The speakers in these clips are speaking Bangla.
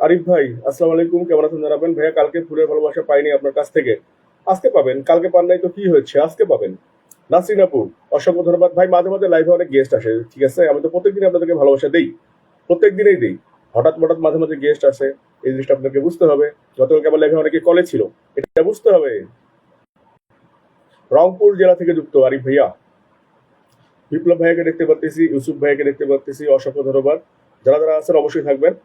আরিফ ভাই, আসসালামু আলাইকুম। কেমন আছেন জানাবেন। ভাইয়া, কালকে ফুলের ভালোবাসা পাইনি আপনার কাছ থেকে। আজকে পাবেন। কালকে পান নাই তো কি হয়েছে, আজকে পাবেন। নাসরিন আপু, অসংখ্য ধন্যবাদ ভাই। মাঝে মাঝে লাইভে অনেক গেস্ট আসে, ঠিক আছে। আমি তো প্রত্যেকদিন আপনাদেরকে ভালোবাসা দেই, প্রত্যেক দিনেই দিই। হঠাৎ হঠাৎ মাঝে মাঝে গেস্ট আসে, এই জিনিসটা আপনাকে বুঝতে হবে। গতকালকে আমার লাইভে অনেকে কলে ছিল, এটা বুঝতে হবে। রংপুর জেলা থেকে যুক্ত আরিফ ভাইয়া। বিপ্লব ভাইয়াকে দেখতে পাচ্ছি, ইউসুফ ভাইয়াকে দেখতে পাচ্ছি, অসংখ্য ধন্যবাদ। যারা যারা আছেন অবশ্যই থাকবেন।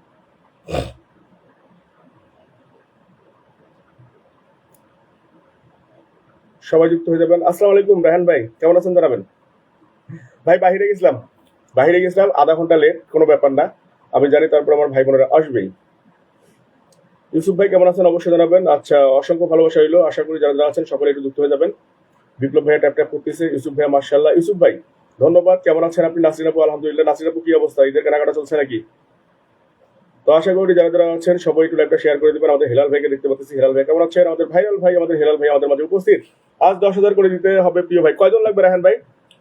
সবাই যুক্ত হয়ে যাবেন। আসসালামু আলাইকুম রায়হান ভাই, কেমন আছেন জানাবেন। ভাই বাহিরে গেছিলাম, আধা ঘন্টা লেট, কোনো ব্যাপার না। আমি জানি তারপর আমার ভাই বোনেরা আসবেই। ইউসুফ ভাই কেমন আছেন অবশ্যই জানাবেন। আচ্ছা, অসংখ্য ভালোবাসা হইলো। আশা করি যারা যারা আছেন সকলে একটু যুক্ত হয়ে যাবেন। বিপ্লব ভাইয়া ট্যাপ ট্যাপ করতেছে। ইউসুফ ভাইয়া মার্শাল্লাহ। ইউসুফ ভাই ধন্যবাদ। কেমন আছেন আপনি। নাসরিন আপু আলহামদুলিল্লাহ। নাসরিন আপু কি অবস্থা, ঈদের কেনাকাটা চলছে নাকি? তো আশা করি যারা যারা আছেন সবাই একটু লাইভটা শেয়ার করে দিবেন। আমাদের হেলাল ভাইকে দেখতে পাচ্ছি। হেলাল ভাই কেমন আছেন। আমাদের ভাইরাল ভাই, আমাদের হেলাল ভাই আমাদের মাঝে উপস্থিত। আজ 10,000 করে দিতে হবে প্রিয় ভাই। কয়জন লাগবে রায়হান ভাই?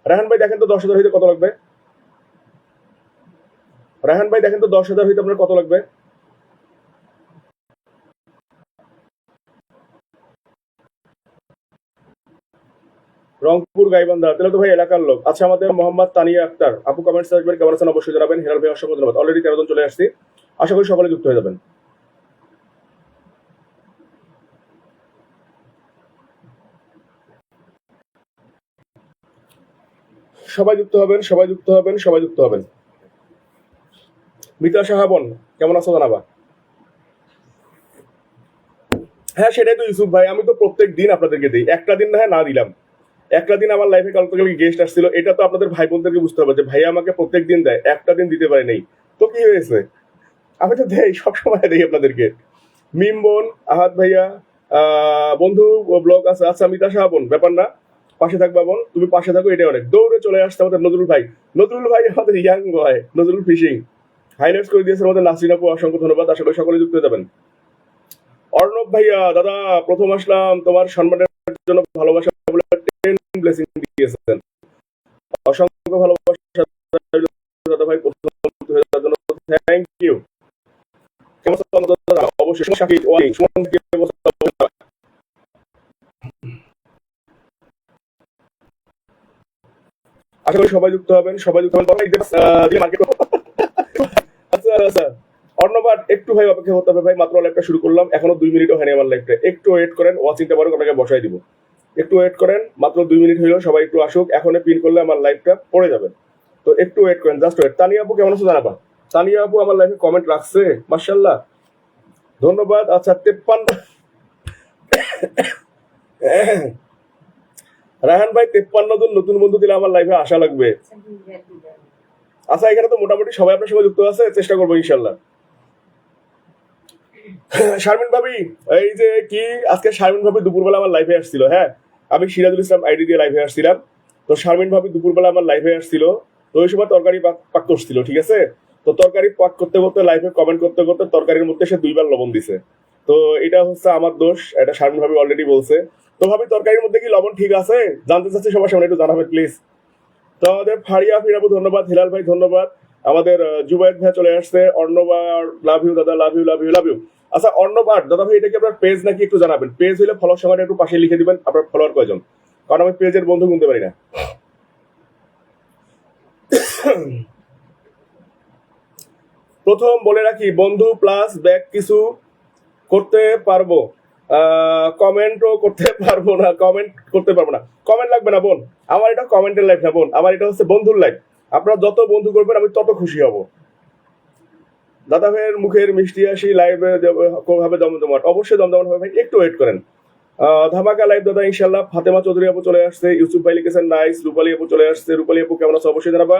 রায়হান ভাই দেখেন তো 10,000 হইতে কত লাগবে। রায়হান ভাই দেখেন তো 10,000 হইতে আপনার কত লাগবে। রংপুর গাইবান্ধা, তাহলে তো ভাই এলাকার লোক। আচ্ছা, আমাদের মোহাম্মদ তানিয়া আক্তার আপু কমেন্টস আসবেন, কেমন আছেন অবশ্যই জানাবেন। হেলাল ভাই অসংখ্য ধন্যবাদ। অলরেডি 13 জন চলে আসছি। আশা করি সকলে যুক্ত হয়ে যাবেন। সবাই যুক্ত হবেন, সবাই যুক্ত হবেন, সবাই যুক্ত হবেন। মিতা সাহাবন, কেমন আছো জানাবা। হ্যাঁ, সেটাই তো ইউসুফ ভাই, আমি তো প্রত্যেক দিন আপনাদেরকে দিই। একটা দিন না হয় না দিলাম। একটা দিন আমার লাইফে কালকে গেস্ট আসছিল, এটা তো আপনাদের ভাই বোনদেরকে বুঝতে হবে যে ভাইয়া আমাকে প্রত্যেক দিন দেয়, একটা দিন দিতে পারে নাই। তো কি হয়েছে, আমি তো দেই, সবসময় দেই আপনাদেরকে। মিম বোন, আহাদ ভাইয়া, বন্ধু ব্লগ আছে। আচ্ছা, মিতা শাহ বোন, ব্যাপার না। পাশে থাকবা বোন, তুমি পাশে থাকো, এটাই অনেক। দৌড়ে চলে আসছে আমাদের নজরুল ভাই। নজরুল ভাই আমাদের young boy, Nazrul fishing highlights করে দিয়েছে আমাদের নাসরিন আপু, অসংখ্য ধন্যবাদ। আশা করি সকলে যুক্ত হয়ে যাবেন। অর্ণব ভাইয়া, দাদা প্রথম আসলাম, তোমার সম্মানের জন্য ভালোবাসা বলে 10 ব্লেসিং দিয়েছেন। অসংখ্য ভালোবাসা দাদা ভাই, প্রথম যুক্ত হয়ে যাওয়ার জন্য থ্যাংক ইউ। কেমন আছো আমাদের দাদা? অবশ্যই শাকিব ওয়াই সুমন কি অবস্থা? আশা করি সবাই যুক্ত হবেন, সবাই যুক্ত হবেন। দিয়ে মার্কেট আচ্ছা আচ্ছা। অর্ণবাদ, একটু ভাই অপেক্ষা করতে হবে ভাই, মাত্র লাইভটা শুরু করলাম, এখনো 2 মিনিটও হয়নি আমার লাইভটা। একটু ওয়েট করেন, ওয়াচিংটা বরং আপনাকে বসাই দিব। একটু ওয়েট করেন, মাত্র 2 মিনিট হইলো, সবাই একটু আসুক। এখন পিন করলে আমার লাইভটা পড়ে যাবে। তো একটু ওয়েট করেন, জাস্ট ওয়েট। তানিয়া আপু কেমন আছো জানাবা। তানিয়া আপু আমার লাইভে কমেন্ট রাখছে, মার্শাল্লাহ, ধন্যবাদ। আচ্ছা, 53। রায়হান ভাই, 53 জন নতুন বন্ধু দিলে আমার লাইভে আসা লাগবে। আচ্ছা, এখানে তো মোটামুটি সবাই আপনার সঙ্গে যুক্ত আছে, চেষ্টা করবো ইনশাল্লাহ। শারমিন ভাবি, এই যে কি, আজকে শারমিন ভাবি দুপুরবেলা আমার লাইভে আসছিল। হ্যাঁ, আমি সিরাজুল ইসলাম আইডি দিয়ে লাইভে আসছিলাম। তো শারমিন ভাবি দুপুরবেলা আমার লাইভে আসছিল। তো ওই সময় তরকারি পাক পাক করছিল, ঠিক আছে। তো তরকারি পাক করতে করতে লাইভে কমেন্ট করতে করতে তরকারির মধ্যে সে 2বার লবণ দিছে। তো এটা হচ্ছে আমার দোষ, এটা শারমিন ভাবি অলরেডি বলছে। তো ভাবি, তরকারির মধ্যে কি লবণ ঠিক আছে? জানতে চাচ্ছি, সবার সামনে একটু জানাবে প্লিজ। তো আমাদের ফারিয়া ফিরাবু ধন্যবাদ, হিলাল ভাই ধন্যবাদ। আমাদের জুবাইদ ভাই চলে আসছে। অর্ণবার, লাভ ইউ দাদা, love you, love you, love you. আচ্ছা, অর্ণবার দাদা ভাই, এটা কি আপনার পেজ নাকি একটু জানাবেন। পেজ হলে ফলোয়ার সংখ্যাটা একটু পাশে লিখে দিবেন, আপনার ফলোয়ার কয়জন, কারণ আমি পেজের বন্ধু গুনতে পারি না। প্রথম বলে রাখি, বন্ধু প্লাস ব্যাক কিছু করতে পারবো, কমেন্টও করতে পারবো না, কমেন্ট করতে পারবো না। কমেন্ট লাগবে না বোন, আমার এটা কমেন্টের লাইফ না বোন, আমার এটা হচ্ছে বন্ধুর লাইফ। আপনারা যত বন্ধু করবেন আমি তত খুশি হব। দাদা ভাইয়ের মুখের মিষ্টি আসি লাইভে হবে জমজমাট, অবশ্যই জমজমাট হবে ভাই, একটু ওয়েট করেন। ধামাকা লাইভ দাদা ইনশাল্লাহ। ফাতেমা চৌধুরী আপু চলে আসছে, ইউসুফ ভাই লিখেছেন নাইস, রূপালী আপু চলে আসছে। রূপালী আপু কেমন আছে অবশ্যই জানাবা।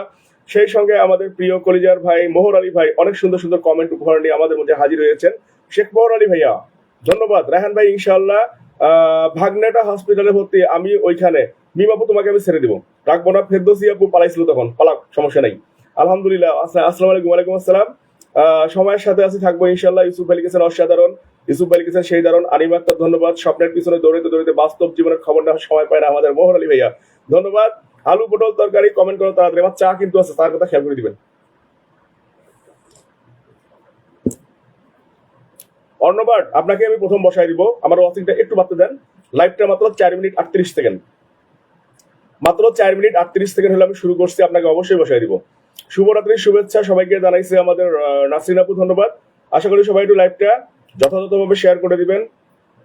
সেই সঙ্গে আমাদের প্রিয় কলিজার ভাই মোহর আলী ভাই অনেক সুন্দর সুন্দর কমেন্ট উপহার নিয়ে আমাদের মধ্যে হাজির হয়েছেন। শেখ মোহর আলী ভাইয়া ধন্যবাদ। রায়হান ভাই ইনশাল্লাহ, ভাগ্নেটা হসপিটালে ভর্তি, আমি ওইখানে। মিম আপু তোমাকে আমি ছেড়ে দিব, রাখবো না। ফেরদৌসি আপু পালাইছিল তখন, পালাক, সমস্যা নাই। আলহামদুলিল্লাহ। আসসালামু আলাইকুম। ওয়ালাইকুম আসসালাম। সময়ের সাথে আছে, থাকবো ইনশাল্লাহ। ইউসুফ ভাই লিখেছেন অসাধারণ, ইউসুফ ভাই লিখেছেন সেই দারুণ। আনিম আক্তার ধন্যবাদ। স্বপ্নের পিছনে দৌড়াতে দৌড়াতে বাস্তব জীবনের খবর নেওয়ার সময় পায় না আমাদের মোহর আলী ভাইয়া, ধন্যবাদ। আলু পটল তরকারি কমেন্ট করো তাড়াতাড়ি, আমার চা কিন্তু আছে, তার কথা খেয়াল করে দিবেন। অর্ণবাট আপনাকে আমি প্রথম বসাই দিব, আমার ওয়াচিংটা একটু বাড়তে দেন। লাইভটা মাত্র 4 মিনিট 38 সেকেন্ড, মাত্র 4 মিনিট 38 সেকেন্ড হলে আমি শুরু করছি, আপনাকে অবশ্যই বসাই দিব। শুভরাত্রির শুভেচ্ছা সবাইকে জানাইছে আমাদের নাসরিন আপু, ধন্যবাদ। আশা করি সবাই একটু লাইভটা যথাযথভাবে শেয়ার করে দিবেন,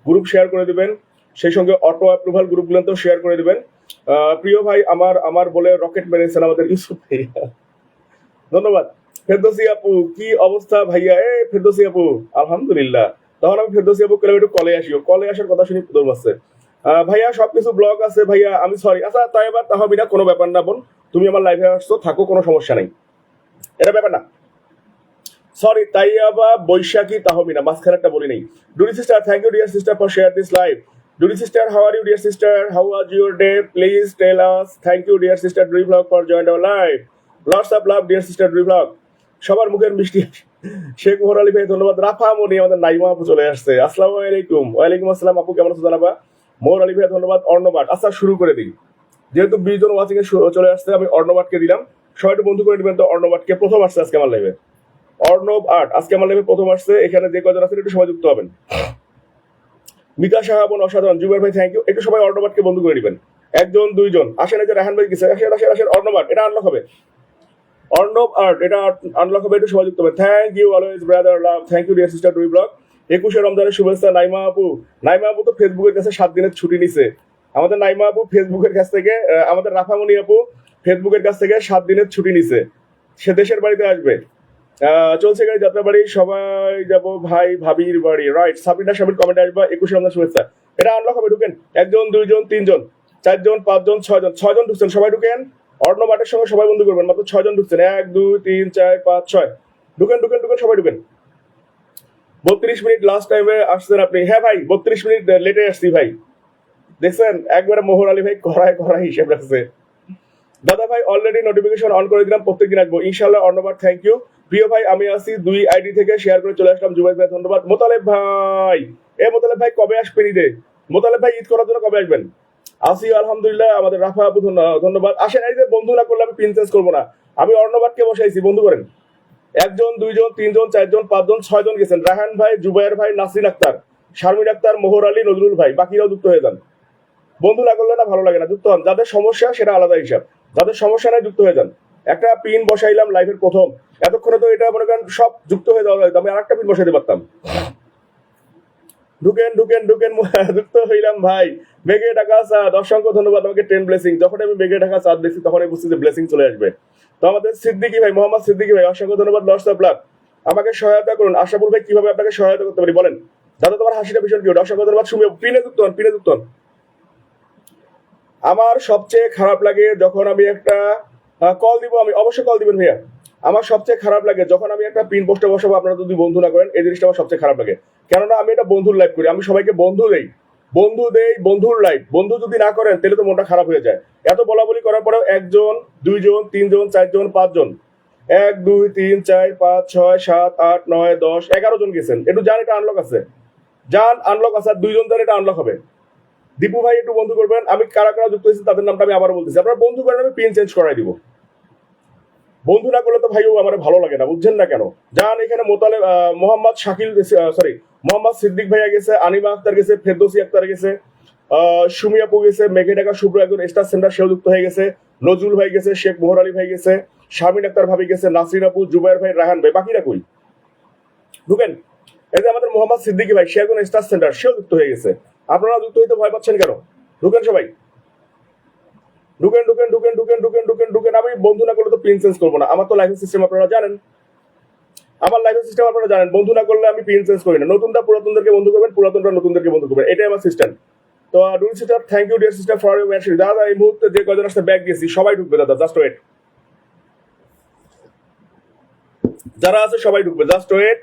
গ্রুপ শেয়ার করে দিবেন, সেই সঙ্গে অটো অ্যাপ্রুভাল গ্রুপগুলোতেও শেয়ার করে দিবেন। প্রিয় ভাই আমার আমার বলে রকেট মেরেছেন আমাদের ইউসুফ ভাইয়া, ধন্যবাদ। ফেরদৌসী আপু কি অবস্থা ভাইয়া? ফেরদৌসী আপু আলহামদুলিল্লাহ। তখন আমি ফেরদৌসী আপু কেন একটু কলে আসিও, কলে আসার কথা শুনি দৌড়াচ্ছে। ভাইয়া সবকিছু ব্লগ আছে ভাইয়া, আমি সরি। আচ্ছা তাই এবার তাহবিনা কোনো ব্যাপার না বোন, তুমি আমার লাইভে আসছো, থাকো, কোনো সমস্যা নাই, এটা ব্যাপার না। সরি তাই আবার বৈশাখী তাহমিনা, মাঝখানে একটা বলি নেই। ডুরি sister, thank you dear sister for share this live. ডুরি sister, how are you dear sister? How was your day? Please tell us. Thank you dear sister ডুরি blog for joint our live. Lots of love dear sister ডুরি ব্লগ। সবার মুখের মিষ্টি। শেখ মোহর আলী ভাই ধন্যবাদ। রাফা মনি, আমাদের নাইমা আপু চলে আসছে, আসসালামু আলাইকুম। ওয়ালাইকুম আসসালাম আপু, কেমন আছো জানাবা? মোহর আলী ভাই ধন্যবাদ। অর্ণবাট, আচ্ছা শুরু করে দিই, যেহেতু 20 জন ওয়াচিং এ চলে আসছে, আমি অর্ণবাটকে দিলাম। সবাই একটু বন্ধু করে দিবেন তো অর্ণবাটকে, প্রথম আসছে আজকে আমার লাইভে। অর্ণব আর্ট আজকে আমার লাইভে প্রথম আসছে, এখানে যে কজন আছেন একটু সবাই যুক্ত হবেন। মিতা সাহাবন অসাধারণ, জুবাইর ভাই থ্যাংক ইউ, একটু সবাই অর্ণবাটকে বন্ধু করে দিবেন। একজন দুইজন আসেন, এই যে রাহান ভাই গেছে, আসেন আসেন আসেন। অর্ণবাট এটা আনলক হবে, অর্ণব আর্ট এটা আনলক হবে, একটু সবাই যুক্ত হবে। Thank you always brother love, thank you dear sister ডুই ব্লগ। 21শে রমজানের শুভেচ্ছা নাইমা আপু। নাইমা আপু তো ফেসবুকের কাছে 7 দিনের ছুটি নিছে। আমাদের নাইমা আপু ফেসবুকের কাছ থেকে, আমাদের রাফামণি আপু ফেসবুকের কাছ থেকে 7 দিনের ছুটি নিছে, সে দেশের বাড়িতে আসবে। চলছে গাড়ি যাত্রা বাড়ি, সবাই যাব ভাই ভাবির বাড়ি, রাইট। সাবিনা সাবির কমেন্টে আসবা, 21শে রমজান শুভেচ্ছা। এটা আনলক হবে, ঢুকেন। একজন দুইজন তিনজন চারজন পাঁচজন ছয়জন, 6জন ঢুকছেন, সবাই ঢুকেন। অর্ণবাটের সঙ্গে সবাই বন্ধু করবেন, মাত্র 6জন ঢুকছেন। 1 2 3 4 5 6, ঢুকেন ঢুকেন ঢুকেন, সবাই ঢুকেন। 32 মিনিট লাস্ট টাইমে আসছেন আপনি। হ্যাঁ ভাই 32 মিনিট লেটে আসছি ভাই, দেখছেন একবারে মোহর আলী ভাই করায় করায় হিসেব রাখছে। দাদা ভাই অলরেডি নোটিফিকেশন অন করে দিলাম, প্রত্যেকদিন আসবো ইনশাল্লাহ। অর্ণবাট থ্যাংক ইউ। প্রিয় ভাই আমি আসি 2 আইডি থেকে শেয়ার করে চলে আসলাম। জুবাইর ভাই ধন্যবাদ। মোতালেব ভাই, মোতালেব ভাই কবে আসবেন ঈদে? মোতালেব ভাই ঈদ করার জন্য কবে আসবেন? আসি আলহামদুলিল্লাহ। আমাদের রাফা আপু ধন্যবাদ। আসেন, এই যে বন্ধু না করলে আমি পিন চেঞ্জ করবো না, আমি অর্ণবাটকে বসাইছি, বন্ধু করেন। একজন দুইজন তিনজন চারজন পাঁচজন 6জন গেছেন। রাহান ভাই, জুবাইর ভাই, নাসরিন আক্তার, শারমিন আক্তার, মোহর আলী, নজরুল ভাই, বাকিরাও যুক্ত হয়ে যান। বন্ধু না করলে না ভালো লাগে না, যুক্ত হন। যাদের সমস্যা সেটা আলাদা হিসাব, যাদের সমস্যা নাই যুক্ত হয়ে যান। একটা পিন বসাইলাম লাইভের প্রথম, এতক্ষণে তো এটা মনে করেন সব যুক্ত হয়ে যাওয়া যায়, আমি আরেকটা পিন বসাইতে পারতাম। ঢুকেন ঢুকেন ঢুকেন, যুক্ত হইলাম ভাই। মেঘে ঢাকা চাঁদ, অসংখ্য ধন্যবাদ আমাকে 10 ব্লেসিং। যখন আমি মেঘে ঢাকা চাঁদ দেখছি তখন আমি বুঝছি যে ব্লেসিং চলে আসবে। তো আমাদের সিদ্দিকি ভাই, মোহাম্মদ সিদ্দিকি ভাই, অসংখ্য ধন্যবাদ। লর্ডস অফ লাভ, আমাকে সহায়তা করুন। আশাপুর ভাই কিভাবে আপনাকে সহায়তা করতে পারি বলেন? দাদা তোমার হাসিটা ভীষণ কিউট, অসংখ্য ধন্যবাদ। সুমি পিনে যুক্ত হন, পিনে যুক্ত হন। আমার সবচেয়ে খারাপ লাগে যখন আমি একটা কল দিব, আমি অবশ্যই কল দিবেন ভাইয়া। আমার সবচেয়ে খারাপ লাগে যখন আমি একটা পিন পোস্টে বসাবো, আপনারা যদি বন্ধু না করেন, এই জিনিসটা আমার সবচেয়ে খারাপ লাগে। কেননা আমি এটা বন্ধুর লাইভ করি, আমি সবাইকে বন্ধু দেই, বন্ধুর লাইভ। বন্ধু যদি না করেন তাহলে তো মনটা খারাপ হয়ে যায়। এত বলা বলি করার পরেও একজন দুইজন তিনজন চারজন পাঁচজন, 1 2 3 4 5 6 7 8 9 10 11 জন গেছেন। একটু জান এটা আনলক আছে, জান আনলক আছে, আর 2জন ধরে এটা আনলক হবে। দীপু ভাই একটু বন্ধু করবেন। আমি কারা কারা যুক্ত হয়েছি তাদের নামটা আমি আবার বলতেছি, আপনারা বন্ধু করেন, আমি পিন চেঞ্জ করাই দিব। বন্ধু না করলে তো ভাইও আমার ভালো লাগে না, বুঝছেন না কেন? যান এখানে মোতালেব, মোহাম্মদ শাকিল, সরি মোহাম্মদ সিদ্দিক ভাইয়া গেছে, আনিবা আক্তার গেছে, ফেরদৌসি আক্তার গেছে, সুমি আপু গেছে, মেঘে ঢাকা শুভ্র একজন স্টার সেন্টার সেও যুক্ত হয়ে গেছে, নজরুল ভাই গেছে, শেখ মোহর আলী ভাই গেছে, শামিন আক্তার ভাবি গেছে, নাসরিন আপু, জুবাইর ভাই, রাহান ভাই, বাকিরা কই? ঢুকেন। এই যে আমাদের মোহাম্মদ সিদ্দিকি ভাই, সে একজন স্টার সেন্টার, সেও যুক্ত হয়ে গেছে। আপনারা যুক্ত হইতে ভয় পাচ্ছেন কেন? ঢুকেন সবাই, ঢুকেন ঢুকেন ঢুকেন ঢুকেন ঢুকেন ঢুকেন ঢুকেন। আমি বন্ধু না করলে তো পিন চেঞ্জ করবো না, আমার তো লাইফের সিস্টেম আপনারা জানেন, আমার লাইফের সিস্টেম আপনারা জানেন। বন্ধু না করলে আমি পিন চেঞ্জ করি না। নতুনটা পুরাতনদেরকে বন্ধু করবেন, পুরাতনরা নতুনদেরকে বন্ধু করবেন, এটাই আমার সিস্টেম। তো ডুল sister, thank you dear sister for your message. দাদা এই মুহূর্তে যে কজন আসতে ব্যাগ গেছি সবাই ঢুকবে দাদা, জাস্ট ওয়েট। যারা আছে সবাই ঢুকবে, জাস্ট ওয়েট।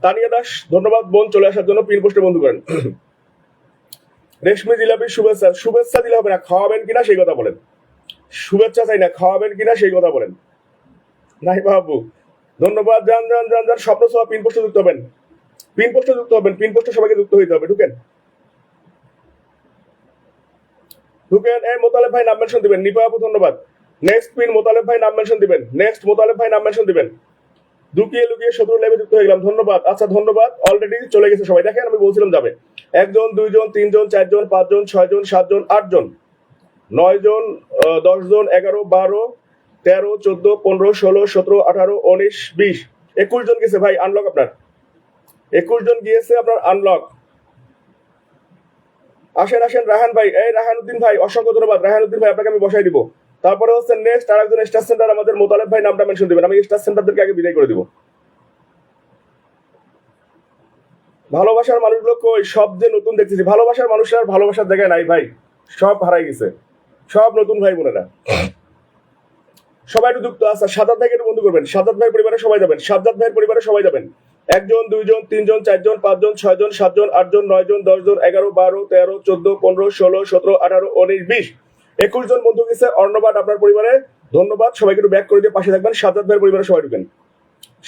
তানিয়া দাস ধন্যবাদ বোন চলে আসার জন্য, পিন পোস্টে বন্ধু করেন। রেশমি জিলাপির শুভেচ্ছা, শুভেচ্ছা দিলে হবে না, খাওয়াবেন কিনা সেই কথা বলেন। শুভেচ্ছা চাই না, খাওয়াবেন কিনা সেই কথা বলেন। নাই বাবু ধন্যবাদ। যান যান যান যান, স্বপ্ন সহ পিন পোস্টে যুক্ত হবেন, পিন পোস্টে যুক্ত হবেন, পিন পোস্টে সবাইকে যুক্ত হইতে হবে। ঢুকেন ঢুকেন। এই মোতালেব ভাই নাম মেনশন দিবেন, নিপা আপু ধন্যবাদ। নেক্সট পিন মোতালেব ভাই নাম মেনশন দিবেন, নেক্সট মোতালেব ভাই নাম মেনশন দিবেন। লুকিয়ে লুকিয়ে শত্রু লাইভে যুক্ত হয়ে গেলাম, ধন্যবাদ। আচ্ছা ধন্যবাদ, অলরেডি চলে গেছে সবাই। দেখেন আমি বলছিলাম যাবে, 1 জন 2 জন 3 জন 4 জন 5 জন 6 জন 7 জন 8 জন 9 জন 10 জন 11 12 13 14 15 16 17 18 19 20 21 জন গেছে ভাই আনলক আপনার, 21 জন গিয়েছে আপনার আনলক। আসেন আসেন রাহান ভাই, এই রাহানুদ্দিন ভাই অসংখ্য ধন্যবাদ। রাহানুদ্দিন ভাই আপনাকে আমি বসাই দিব। তারপরে হচ্ছে নেক্সট আরেকজন স্টার সেন্টার আমাদের মোতালেব ভাই, নামটা মেনশন দিবেন, আমি স্টার সেন্টারদেরকে আগে বিদায় করে দিব। ভালোবাসার মানুষগুলো কই, সব যে নতুন দেখতেছি, ভালোবাসার মানুষরা আর ভালোবাসার জায়গায় নাই ভাই, সব হারাই গেছে, সব নতুন ভাই বোনেরা। সবাই একটু যুক্ত আছে, সাজ্জাদ ভাইকে একটু বন্ধু করবেন, সাজ্জাদ ভাইয়ের পরিবারে সবাই যাবেন, সাজ্জাদ ভাইয়ের পরিবারে সবাই যাবেন। 1 জন 2 জন 3 জন 4 জন 5 জন 6 জন 7 জন 8 জন 9 জন 10 জন 11 12 13 14 15 16 17 18 19 20 21 জন বন্ধু গেছে অর্ণবাদ আপনার পরিবারে, ধন্যবাদ। সবাইকে একটু ব্যাক করে দিয়ে পাশে থাকবেন। সাজ্জাদ ভাইয়ের পরিবারে সবাই ঢুকেন,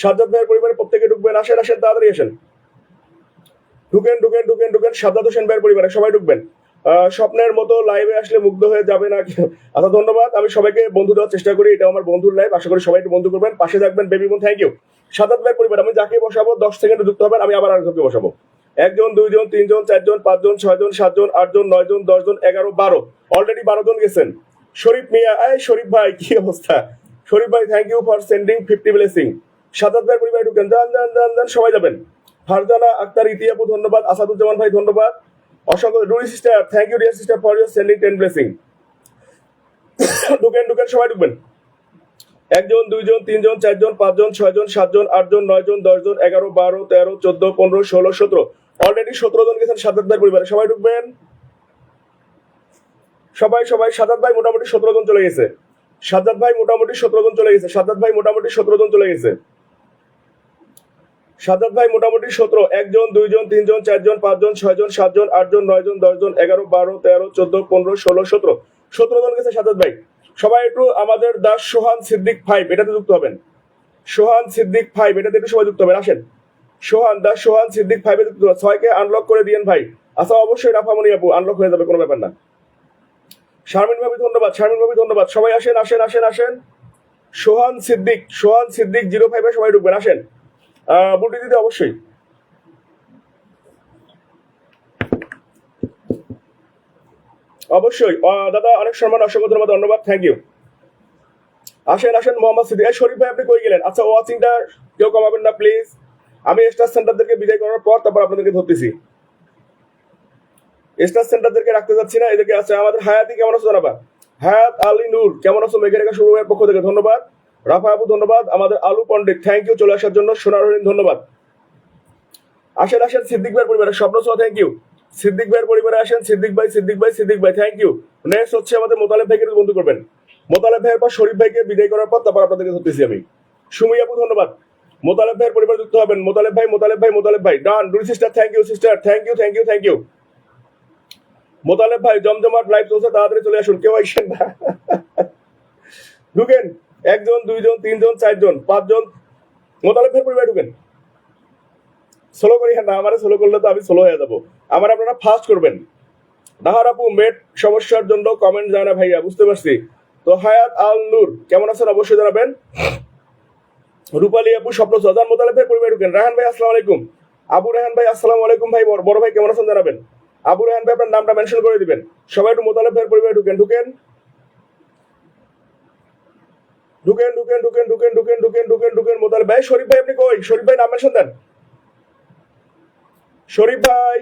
সাজ্জাদ ভাইয়ের পরিবারে প্রত্যেকে ঢুকবেন। আসেন আসেন তাড়াতাড়ি আসেন, ঢুকেন ঢুকেন ঢুকেন ঢুকেন। সাজ্জাদ হোসেন ভাইয়ের পরিবারে সবাই ঢুকবেন। স্বপ্নের মতো লাইভে আসলে মুগ্ধ হয়ে যাবে না। আচ্ছা ধন্যবাদ, আমি সবাইকে বন্ধু দেওয়ার চেষ্টা করি, এটা আমার বন্ধুর লাইভ, আশা করি সবাই একটু বন্ধু করবেন, পাশে থাকবেন। বেবি বোন থ্যাংক ইউ। সাজ্জাদ ভাইয়ের পরিবার আমি যাকে বসাবো 10 সেকেন্ডে যুক্ত হবেন, আমি আবার আরেকজনকে বসাবো। 1 জন 2 জন 3 জন 4 জন 5 জন 6 জন 7 জন 8 জন 9 জন 10 জন 11 12 অলরেডি 12 জন গেছেন। শরীফ মিয়া, এই শরীফ ভাই কি অবস্থা? শরীফ ভাই thank you for sending 50 blessing. Sajjad ভাইয়ের পরিবারে ঢুকেন, যান যান যান যান সবাই যাবেন। ফারজানা আক্তার ইতিয়াপু ধন্যবাদ, আসাদুজ্জামান ভাই ধন্যবাদ, অসংখ্য। রুলি sister thank you dear sister for your sending 10 blessing. ঢুকেন ঢুকেন সবাই ঢুকবেন। 1 জন 2 জন 3 জন 4 জন 5 জন 6 জন 7 জন 8 জন 9 জন 10 জন 11 12 13 14 15 16 17 অলরেডি 17 জন গেছেন সাজ্জাদ ভাইয়ের পরিবারে, সবাই ঢুকবেন। সবাই সবাই সাজ্জাদ ভাই মোটামুটি 17 জন চলে গেছে, সাজ্জাদ ভাই মোটামুটি 17 জন চলে গেছে, সাজ্জাদ ভাই মোটামুটি 17 জন চলে গেছে, সাজ্জাদ ভাই মোটামুটি 17। 1 জন 2 জন 3 জন 4 জন 5 জন 6 জন 7 জন 8 জন 9 জন 10 জন 11 12 13 14 15 16 17 17 জন গেছে সাজ্জাদ ভাই। সবাই একটু আমাদের দাস সোহান সিদ্দিক 5 এটাতে যুক্ত হবেন, সোহান সিদ্দিক 5 এটাতে একটু সবাই যুক্ত হবেন। আসেন সোহান দাস সোহান সিদ্দিক 5 এ যুক্ত, 6 কে আনলক করে দিয়েন ভাই। আচ্ছা অবশ্যই রাফামণি আপু আনলক হয়ে যাবে, কোনো ব্যাপার না। শারমিন ভাবি ধন্যবাদ, শারমিন ভাবি ধন্যবাদ। সবাই আসেন আসেন আসেন আসেন। সোহান সিদ্দিক 05 এ সবাই ঢুকবেন, আসেন। বুটি দিতে অবশ্যই অবশ্যই দাদা, অনেক সম্মান, অসংখ্য ধন্যবাদ, ধন্যবাদ, থ্যাংক ইউ। আসেন আসেন মোহাম্মদ সিদ্দিক। শরীফ ভাই আপনি কই গেলেন? আচ্ছা ওয়াচিংটা কেউ কমাবেন না প্লিজ, আমি স্টার সেন্টারদেরকে বিদায় করার পর তারপর আপনাদেরকে ধরতেছি। স্টার সেন্টারদেরকে রাখতে যাচ্ছি না, এদেরকে আছে। আমাদের হায়াতি কেমন আছো জানাবা? হায়াত আলী নূর কেমন আছো? মেঘেরেখা শুরু হওয়ার পক্ষ থেকে ধন্যবাদ। রাফা আপু ধন্যবাদ। আমাদের আলু পণ্ডিত থ্যাংক ইউ চলে আসার জন্য। সোনার হরিণ ধন্যবাদ। আসেন আসেন সিদ্দিক ভাইয়ের পরিবারে, স্বপ্ন ছোঁয়া থ্যাংক ইউ। সিদ্দিক ভাইয়ের পরিবারে আসেন, সিদ্দিক ভাই সিদ্দিক ভাই সিদ্দিক ভাই থ্যাংক ইউ। নেক্সট হচ্ছে আমাদের মোতালেব ভাইকে বন্ধু করবেন, মোতালেব ভাইয়ের পর শরীফ ভাইকে বিদায় করার পর তারপর আপনাদেরকে ধরতেছি আমি। সুমি আপু ধন্যবাদ। মোতালেব ভাইয়ের পরিবারে যুক্ত হবেন, মোতালেব ভাই মোতালেব ভাই মোতালেব ভাই ডান। ডুরি sister thank you sister, thank you thank you thank you. Motaleb ভাই জমজমাট লাইভ চলছে, তাড়াতাড়ি চলে আসুন, কেউ আসেন না। ঢুকেন 1 জন 2 জন 3 জন 4 জন 5 জন মোতালেব ভাইয়ের পরিবারে ঢুকেন। সোলো করি না, আমার সোলো করলে তো আমি সোলো হয়ে যাবো, আমার আপনারা ফাস্ট করবেন। নাহার আপু মেট সমস্যার জন্য কমেন্ট যায় না ভাইয়া, বুঝতে পারছি তো। হায়াত আল নূর কেমন আছেন অবশ্যই জানাবেন। রূপালী আপু স্বপ্ন সজান মোতালেব ভাই পরিবারে ঢুকেন। রাহান ভাই আসসালামু আলাইকুম। আবু রাহান ভাই আসসালামু আলাইকুম ভাই, বড় ভাই কেমন আছেন জানাবেন। আবু রাহান ভাই আপনার নামটা মেনশন করে দিবেন। সবাই একটু মোতালেব ভাইয়ের পরিবারে ঢুকেন ঢুকেন ঢুকেন ঢুকেন ঢুকেন ঢুকেন ঢুকেন ঢুকেন ঢুকেন ঢুকেন। মোতালেব ভাই, শরীফ ভাই আপনি কই? শরীফ ভাই নাম মেনশন দেন, শরীফ ভাই।